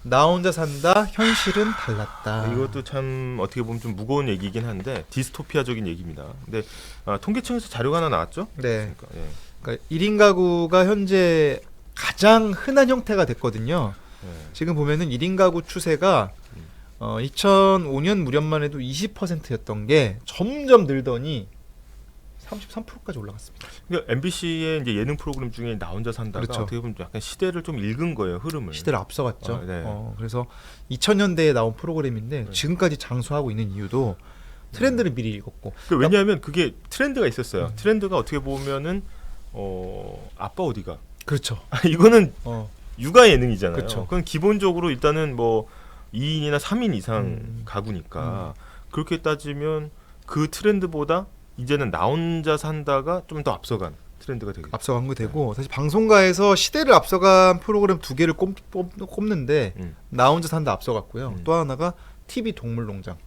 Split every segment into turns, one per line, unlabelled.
나 혼자 산다. 현실은 달랐다.
이것도 참 어떻게 보면 좀 무거운 얘기이긴 한데 디스토피아적인 얘기입니다. 근데 통계청에서 자료가 하나 나왔죠?
네.
예.
그러니까 1인 가구가 현재 가장 흔한 형태가 됐거든요.
예.
지금 보면은 1인 가구 추세가 2005년 무렵만 해도 20%였던 게 점점 늘더니 33%까지 올라갔습니다.
그러니까 MBC의 이제 예능 프로그램 중에 나 혼자 산다가
그렇죠.
어떻게 보면 약간 시대를 좀 읽은 거예요, 흐름을.
시대를 앞서갔죠.
네.
그래서 2000년대에 나온 프로그램인데
네.
지금까지 장수하고 있는 이유도 트렌드를 미리 읽었고.
왜냐하면 그게 트렌드가 있었어요. 트렌드가 어떻게 보면은 아빠 어디가?
그렇죠.
이거는
어,
육아 예능이잖아요.
그렇죠.
그건 기본적으로 일단은 뭐 2인이나 3인 이상
음.
가구니까 그렇게 따지면 그 트렌드보다 이제는 나 혼자 산다가 좀 더 앞서간 트렌드가 되겠죠.
앞서간 거 되고 사실 방송가에서 시대를 앞서간 프로그램 두 개를 꼽는데
음.
나 혼자 산다 앞서갔고요.
음.
또 하나가 TV 동물농장.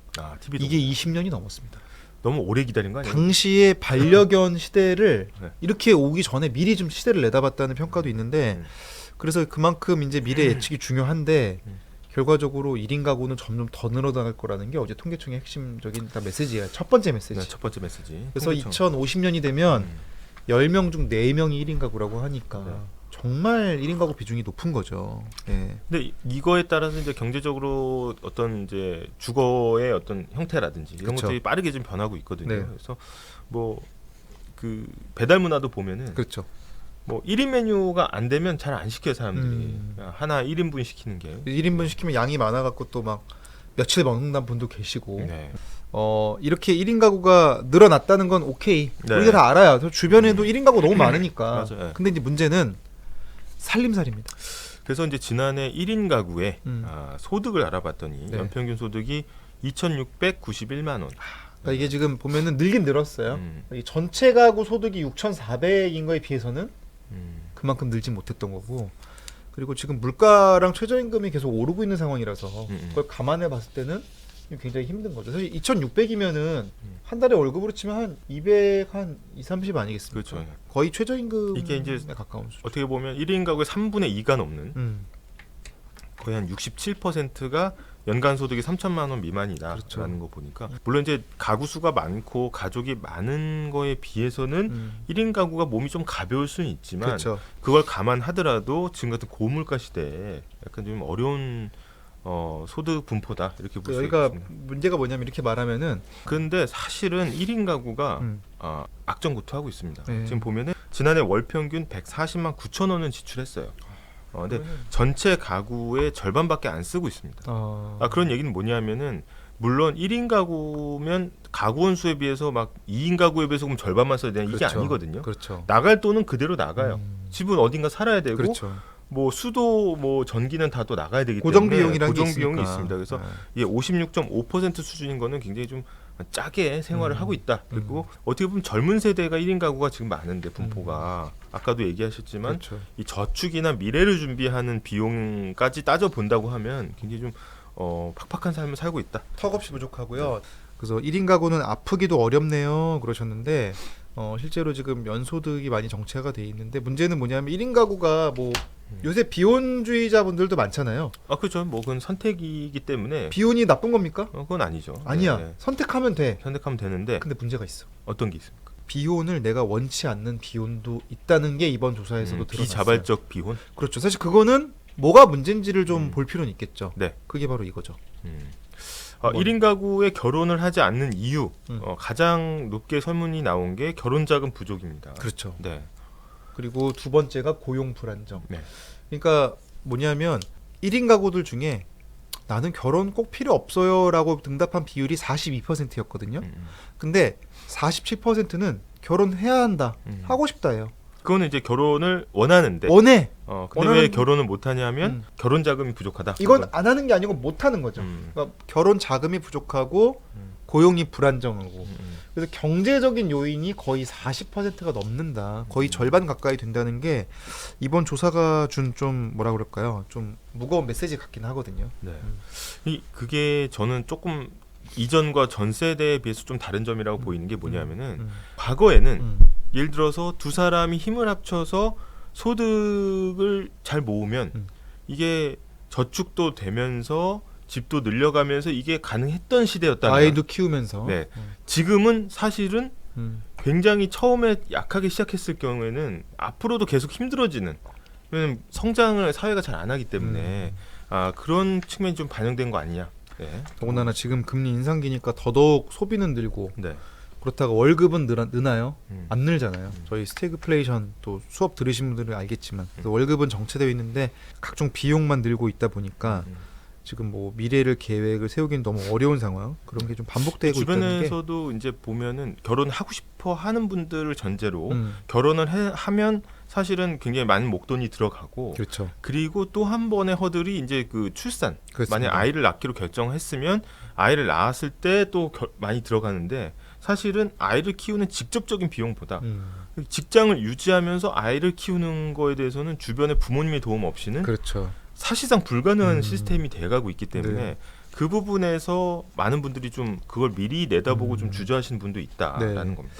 TV도
이게 20년이 넘었습니다.
너무 오래 기다린 거 아니에요?
당시에 반려견 시대를
네.
이렇게 오기 전에 미리 좀 시대를 내다봤다는 평가도 있는데
음.
그래서 그만큼 이제 미래 예측이 중요한데 결과적으로 1인 가구는 점점 더 늘어나갈 거라는 게 어제 통계청의 핵심적인 메시지예요. 첫 번째 메시지.
네, 첫 번째 메시지.
그래서
통계청.
2050년이 되면
음.
10명 중 4명이 1인 가구라고 하니까
네.
정말 1인 가구 비중이 높은 거죠. 예.
근데 이거에 따라서 이제 경제적으로 어떤 이제 주거의 어떤 형태라든지 이런
그쵸.
것들이 빠르게 좀 변하고 있거든요.
네.
그래서 뭐 그 배달 문화도 보면은
그렇죠.
뭐 1인 메뉴가 안 되면 잘 안 시켜요, 사람들이.
음.
하나 1인분 시키는 게.
1인분 시키면 양이 많아 갖고 또 막 며칠 먹는 분도 계시고
네.
이렇게 1인 가구가 늘어났다는 건 오케이.
네.
우리가 다 알아요. 저 주변에도 1인 가구 너무 많으니까.
맞아요. 네.
근데 이제 문제는 살림살이입니다.
그래서 이제 지난해 1인 가구의 소득을 알아봤더니
네.
연평균 소득이 2,691만 원.
그러니까 이게 지금 보면은 늘긴 늘었어요.
음.
이 전체 가구 소득이 6,400인 거에 비해서는
음.
그만큼 늘지 못했던 거고. 그리고 지금 물가랑 최저임금이 계속 오르고 있는 상황이라서 그걸 감안해 봤을 때는 굉장히 힘든 거죠. 사실 2,600이면은 한 달에 월급으로 치면 한 200, 한 2, 30 아니겠습니까?
그렇죠.
거의 최저임금에
이게 이제
가까운 수준.
어떻게 보면 1인 가구의 3분의 2가 넘는 거의 한 67%가 연간 소득이 3천만 원 미만이다라는
그렇죠.
거 보니까 물론 이제 가구 수가 많고 가족이 많은 거에 비해서는 1인 가구가 몸이 좀 가벼울 수는 있지만
그렇죠.
그걸 감안하더라도 지금 같은 고물가 시대에 약간 좀 어려운 소득 분포다 이렇게 볼 수
여기가
있습니다.
문제가 뭐냐면 이렇게 말하면은
근데 사실은 1인 가구가
음.
악전고투하고 있습니다.
네.
지금 보면은 지난해 월 평균 140만 9천 원을 지출했어요. 근데
그러면은-
전체 가구의 절반밖에 안 쓰고 있습니다. 그런 얘기는 뭐냐면은 물론 1인 가구면 가구원 수에 비해서 막 2인 가구에 비해서 그럼 절반만 써야 되는 이게
그렇죠.
아니거든요.
그렇죠.
나갈 돈은 그대로 나가요.
음.
집은 어딘가 살아야 되고
그렇죠.
뭐 수도 뭐 전기는 다 또 나가야 되기
고정
때문에
비용이라는 게
고정 비용이
있으니까.
있습니다. 그래서
네.
이게 56.5% 수준인 거는 굉장히 좀 짜게 생활을 하고 있다. 그리고 어떻게 보면 젊은 세대가 1인 가구가 지금 많은데 분포가 아까도 얘기하셨지만
그렇죠.
이 저축이나 미래를 준비하는 비용까지 따져 본다고 하면 굉장히 좀 팍팍한 삶을 살고 있다.
턱없이 부족하고요. 그래서 1인 가구는 아프기도 어렵네요. 그러셨는데 실제로 지금 연소득이 많이 정체가 돼 있는데 문제는 뭐냐면 1인 가구가 뭐 요새 비혼주의자분들도 많잖아요.
그렇죠. 뭐 그건 선택이기 때문에
비혼이 나쁜 겁니까?
그건 아니죠.
아니야.
네, 네.
선택하면 돼.
선택하면 되는데
근데 문제가 있어.
어떤 게 있습니까?
비혼을 내가 원치 않는 비혼도 있다는 게 이번 조사에서도 드러났어요.
비자발적 비혼.
그렇죠. 사실 그거는 뭐가 문제인지를 좀 볼 필요는 있겠죠.
네.
그게 바로 이거죠.
1인 가구에 결혼을 하지 않는 이유
음.
가장 높게 설문이 나온 게 결혼 자금 부족입니다.
그렇죠.
네.
그리고 두 번째가 고용 불안정.
네.
그러니까 뭐냐면 1인 가구들 중에 나는 결혼 꼭 필요 없어요라고 응답한 비율이 42%였거든요. 근데 47%는 결혼해야 한다. 하고 싶다예요.
그거는 이제 결혼을 원하는데
원해.
근데 왜 결혼을 못 하냐면 결혼 자금이 부족하다.
이건 안 하는 게 아니고 못 하는 거죠. 그러니까 결혼 자금이 부족하고 고용이 불안정하고 그래서 경제적인 요인이 거의 40%가 넘는다. 거의 절반 가까이 된다는 게 이번 조사가 준 좀 뭐라 그럴까요? 좀 무거운 메시지 같긴 하거든요.
네. 그게 저는 조금 이전과 전 세대에 비해서 좀 다른 점이라고 보이는 게 뭐냐면은 과거에는 예를 들어서 두 사람이 힘을 합쳐서 소득을 잘 모으면 이게 저축도 되면서 집도 늘려가면서 이게 가능했던 시대였다.
아이도 키우면서.
네. 지금은 사실은 굉장히 처음에 약하게 시작했을 경우에는 앞으로도 계속 힘들어지는. 왜냐면 성장을 사회가 잘 안 하기 때문에 그런 측면이 좀 반영된 거 아니냐. 네.
더군다나 지금 금리 인상기니까 더더욱 소비는 늘고
네.
그렇다가 월급은 느나요? 안 늘잖아요. 저희 스태그플레이션 또 수업 들으신 분들은 알겠지만 그래서 월급은 정체되어 있는데 각종 비용만 늘고 있다 보니까 지금 뭐 미래를 계획을 세우기는 너무 어려운 상황. 그런 게 좀 반복되고 있다는 게
주변에서도 이제 보면은 결혼하고 싶어 하는 분들을 전제로 결혼을 하면 사실은 굉장히 많은 목돈이 들어가고
그렇죠.
그리고 또 한 번의 허들이 이제 그 출산.
그렇습니다.
만약 아이를 낳기로 결정했으면 아이를 낳았을 때 또 많이 들어가는데 사실은 아이를 키우는 직접적인 비용보다 직장을 유지하면서 아이를 키우는 거에 대해서는 주변의 부모님의 도움 없이는
그렇죠.
사실상 불가능한 시스템이 돼가고 있기 때문에
네.
그 부분에서 많은 분들이 좀 그걸 미리 내다보고 좀 주저하시는 분도 있다라는 겁니다.